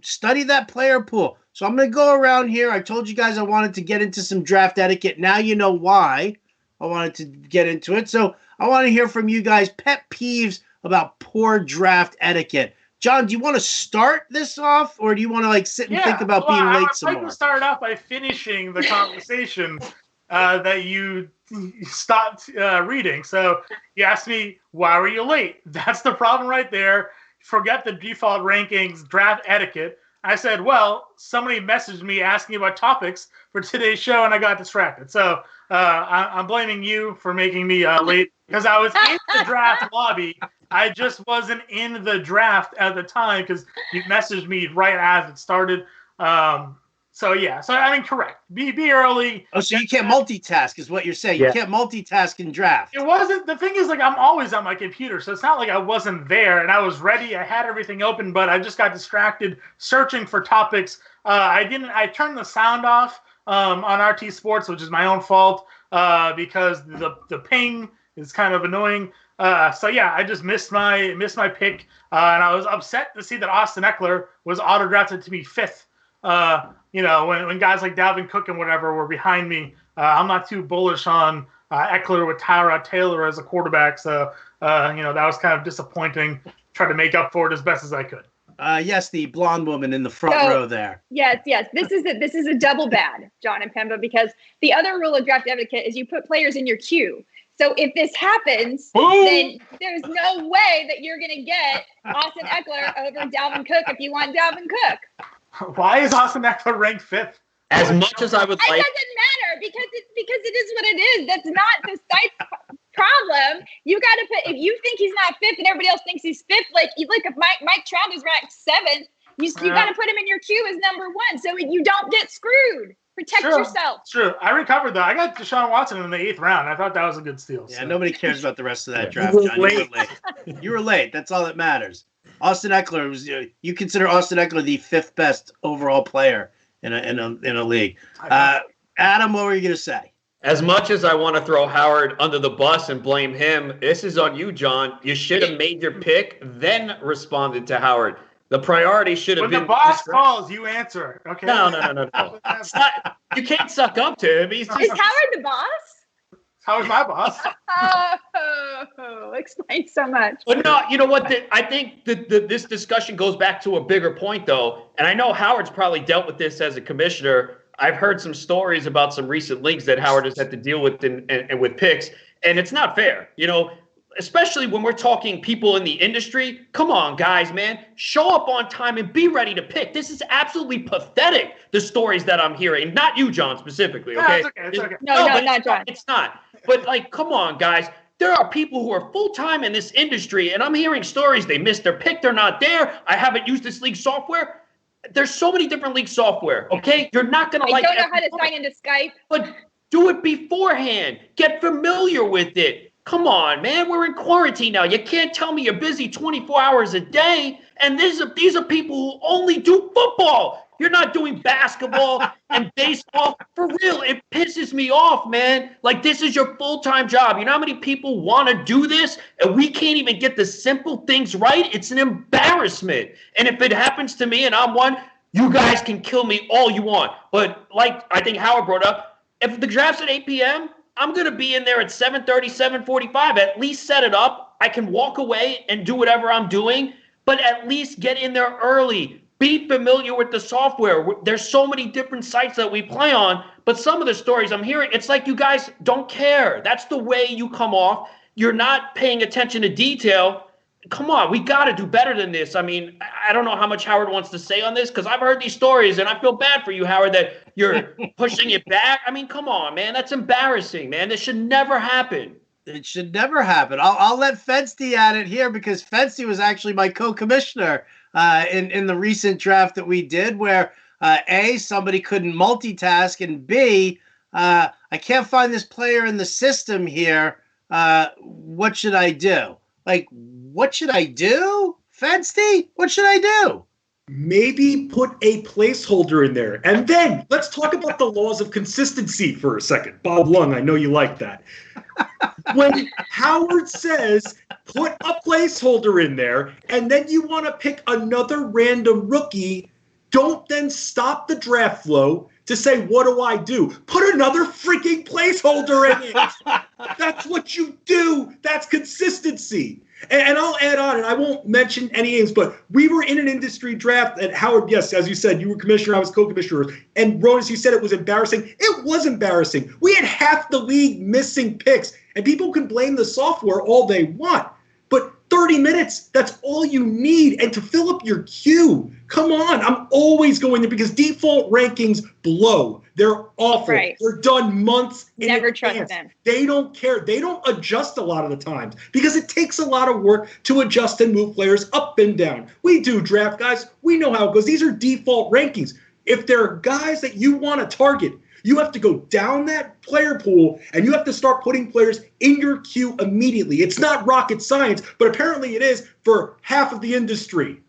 study that player pool. So I'm going to go around here. I told you guys I wanted to get into some draft etiquette. Now you know why I wanted to get into it. So I want to hear from you guys pet peeves about poor draft etiquette. John, do you want to start this off, or do you want to sit and think about being late some more? I'd like to start off by finishing the conversation that you stopped reading. So you asked me, why were you late? That's the problem right there. Forget the default rankings, draft etiquette. I said, well, somebody messaged me asking about topics for today's show, and I got distracted. So I'm blaming you for making me late because I was in the draft lobby. I just wasn't in the draft at the time because you messaged me right as it started. Correct. Be early. Oh, so you can't multitask is what you're saying. Yeah. You can't multitask in draft. It wasn't. The thing is, I'm always on my computer, so it's not like I wasn't there and I was ready. I had everything open, but I just got distracted searching for topics. I turned the sound off on RT Sports, which is my own fault because the ping is kind of annoying. I just missed my pick, and I was upset to see that Austin Eckler was auto-drafted to me 5th. When guys like Dalvin Cook and whatever were behind me, I'm not too bullish on Eckler with Tyrod Taylor as a quarterback. So, that was kind of disappointing. Tried to make up for it as best as I could. Yes, the blonde woman in the front row there. Yes. This is a double bad, Jon Impemba, because the other rule of draft etiquette is you put players in your queue. So if this happens, then there's no way that you're going to get Austin Eckler over Dalvin Cook if you want Dalvin Cook. Why is Austin Eckler ranked 5th? As much as I would like. It doesn't matter because it is what it is. That's not the site's problem. You got to put, if you think he's not 5th and everybody else thinks he's 5th, if Mike Trout is ranked 7th, you got to put him in your queue as number 1 so you don't get screwed. Protect yourself. True. I recovered though. I got Deshaun Watson in the 8th round. I thought that was a good steal. Yeah, nobody cares about the rest of that draft, John. You were late. You were late. That's all that matters. Austin Eckler was. You consider Austin Eckler the 5th best overall player in a league. Adam, what were you going to say? As much as I want to throw Howard under the bus and blame him, this is on you, John. You should have made your pick, then responded to Howard. The priority should have been. When the boss calls, you answer. Okay. No. You can't suck up to him. Is Howard the boss? Howard's my boss. Explains so much. But no, you know what? I think this discussion goes back to a bigger point, though. And I know Howard's probably dealt with this as a commissioner. I've heard some stories about some recent leagues that Howard has had to deal with and with picks, and it's not fair. Especially when we're talking people in the industry. Come on, guys, man. Show up on time and be ready to pick. This is absolutely pathetic, the stories that I'm hearing. Not you, John, specifically, okay? No, it's okay. No, not John. It's not. But, come on, guys. There are people who are full-time in this industry, and I'm hearing stories. They missed their pick. They're not there. I haven't used this league software. There's so many different league software, okay? You're not going to I don't know how to sign into Skype. But do it beforehand. Get familiar with it. Come on, man. We're in quarantine now. You can't tell me you're busy 24 hours a day. And these are people who only do football. You're not doing basketball and baseball. For real, it pisses me off, man. Like, this is your full-time job. You know how many people want to do this? And we can't even get the simple things right? It's an embarrassment. And if it happens to me and I'm one, you guys can kill me all you want. But like I think Howard brought up, if the draft's at 8 p.m., I'm going to be in there at 7:30, 7:45. At least set it up. I can walk away and do whatever I'm doing, but at least get in there early. Be familiar with the software. There's so many different sites that we play on, but some of the stories I'm hearing, it's like you guys don't care. That's the way you come off. You're not paying attention to detail. Come on, we got to do better than this. I mean, I don't know how much Howard wants to say on this because I've heard these stories and I feel bad for you, Howard, that you're pushing it back. I mean, come on, man. That's embarrassing, man. This should never happen. It should never happen. I'll let Fensty at it here because Fensty was actually my co-commissioner in the recent draft that we did where A, somebody couldn't multitask, and B, I can't find this player in the system here. What should I do? Like, what should I do? Fensty, what should I do? Maybe put a placeholder in there. And then let's talk about the laws of consistency for a second. Bob Lung, I know you like that. When Howard says put a placeholder in there and then you want to pick another random rookie, don't then stop the draft flow to say, what do I do? Put another freaking placeholder in it. That's what you do. That's consistency. And I'll add on, and I won't mention any names, but we were in an industry draft at Howard. Yes, as you said, you were commissioner, I was co-commissioner. And Ronis, you said it was embarrassing. It was embarrassing. We had half the league missing picks, and people can blame the software all they want. But 30 minutes, that's all you need. And to fill up your queue, come on. I'm always going there because default rankings blow. They're awful. Right. They're done months in Never advance. trust them. They don't care. They don't adjust a lot of the times because it takes a lot of work to adjust and move players up and down. We do draft, guys. We know how it goes. These are default rankings. If there are guys that you want to target, you have to go down that player pool and you have to start putting players in your queue immediately. It's not rocket science, but apparently it is for half of the industry.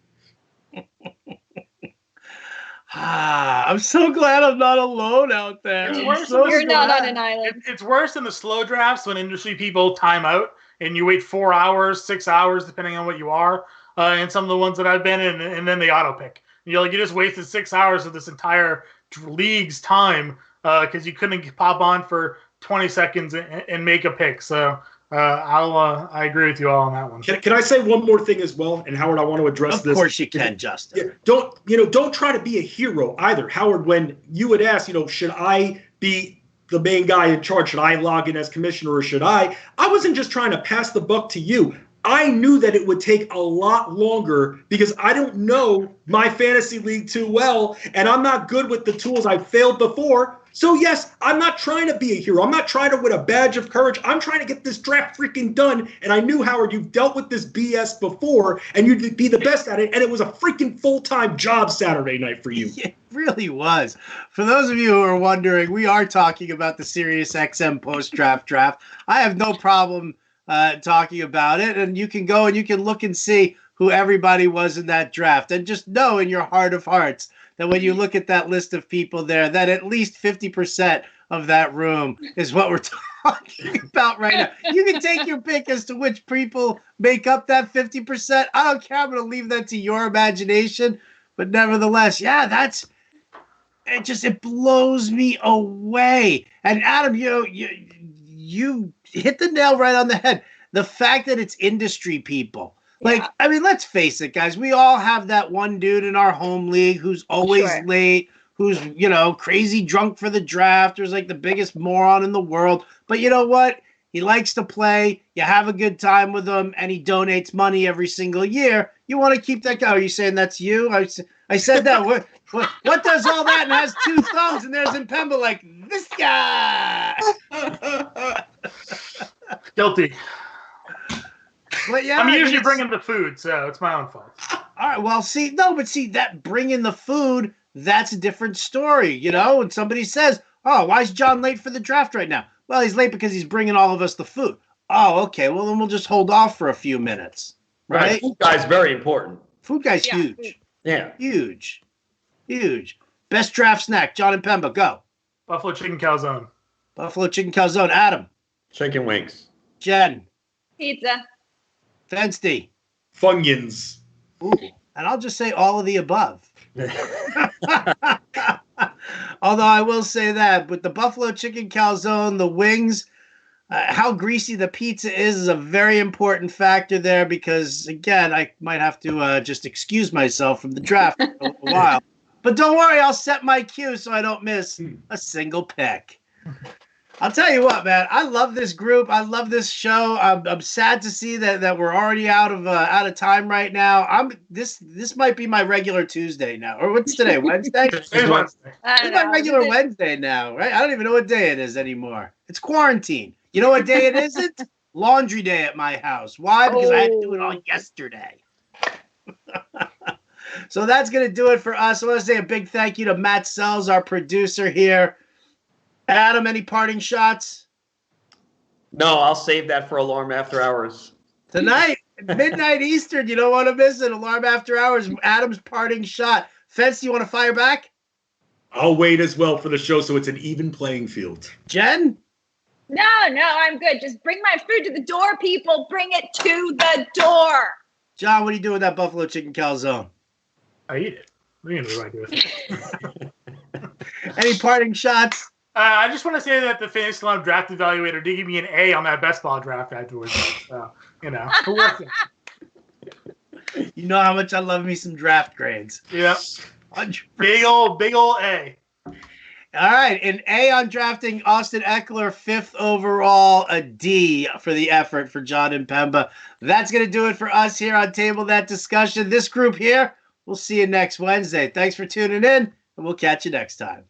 I'm so glad I'm not alone out there. You're not on an island. It's worse in the slow drafts when industry people time out and you wait 4 hours, 6 hours, depending on what you are. And some of the ones that I've been in, and then they auto pick. You're like, you just wasted 6 hours of this entire league's time because you couldn't pop on for 20 seconds and make a pick. So I agree with you all on that one. Can I say one more thing as well? And Howard, I want to address this. Of course you can, Justin. Yeah, don't try to be a hero either. Howard, when you had asked, should I be the main guy in charge? Should I log in as commissioner or should I? I wasn't just trying to pass the buck to you. I knew that it would take a lot longer because I don't know my fantasy league too well, and I'm not good with the tools. I've failed before. So, yes, I'm not trying to be a hero. I'm not trying to win a badge of courage. I'm trying to get this draft freaking done. And I knew, Howard, you've dealt with this BS before, and you'd be the best at it. And it was a freaking full-time job Saturday night for you. It really was. For those of you who are wondering, we are talking about the SiriusXM post-draft draft. I have no problem talking about it. And you can go and you can look and see who everybody was in that draft. And just know in your heart of hearts that when you look at that list of people there, that at least 50% of that room is what we're talking about right now. You can take your pick as to which people make up that 50%. I don't care. I'm going to leave that to your imagination. But nevertheless, yeah, it blows me away. And Adam, you hit the nail right on the head. The fact that it's industry people. Like, I mean, let's face it, guys. We all have that one dude in our home league who's always late, who's, crazy drunk for the draft, who's like the biggest moron in the world. But you know what? He likes to play. You have a good time with him, and he donates money every single year. You want to keep that guy. Are you saying that's you? I said that. What does all that and has two thumbs? And there's Impemba like, this guy. Guilty. But yeah, I'm usually bringing the food, so it's my own fault. All right, well, that bringing the food, that's a different story, And somebody says, oh, why is John late for the draft right now? Well, he's late because he's bringing all of us the food. Oh, okay. Well, then we'll just hold off for a few minutes. Right? Food guy's very important. Food guy's Yeah. huge. Yeah. Huge. Huge. Best draft snack, Jon Impemba, go. Buffalo chicken calzone. Buffalo chicken calzone, Adam. Chicken wings. Jen. Pizza. Fensty. Funyuns. Ooh. And I'll just say all of the above. Although I will say that with the buffalo chicken calzone, the wings, how greasy the pizza is a very important factor there because, again, I might have to just excuse myself from the draft for a while. But don't worry, I'll set my cue so I don't miss a single pick. I'll tell you what, man. I love this group. I love this show. I'm sad to see that we're already out of time right now. This might be my regular Tuesday now. Or what's today? Wednesday? Today's Wednesday. It's my regular Wednesday now, right? I don't even know what day it is anymore. It's quarantine. You know what day it isn't? Laundry day at my house. Why? Because I had to do it all yesterday. So that's going to do it for us. I want to say a big thank you to Matt Sells, our producer here. Adam, any parting shots? No, I'll save that for Alarm After Hours. Tonight, midnight Eastern, you don't want to miss it. Alarm After Hours, Adam's parting shot. Fence, you want to fire back? I'll wait as well for the show so it's an even playing field. Jen? No, I'm good. Just bring my food to the door, people. Bring it to the door. John, what do you do with that buffalo chicken calzone? I eat it. What do I do with it? Any parting shots? I just want to say that the Fantasy Lab draft evaluator did give me an A on that best ball draft afterwards. So, it worked. You know how much I love me some draft grades. Yeah. 100%. Big old A. All right, an A on drafting Austin Eckler, 5th overall, a D for the effort for Jon Impemba. That's going to do it for us here on Table That Discussion. This group here, we'll see you next Wednesday. Thanks for tuning in, and we'll catch you next time.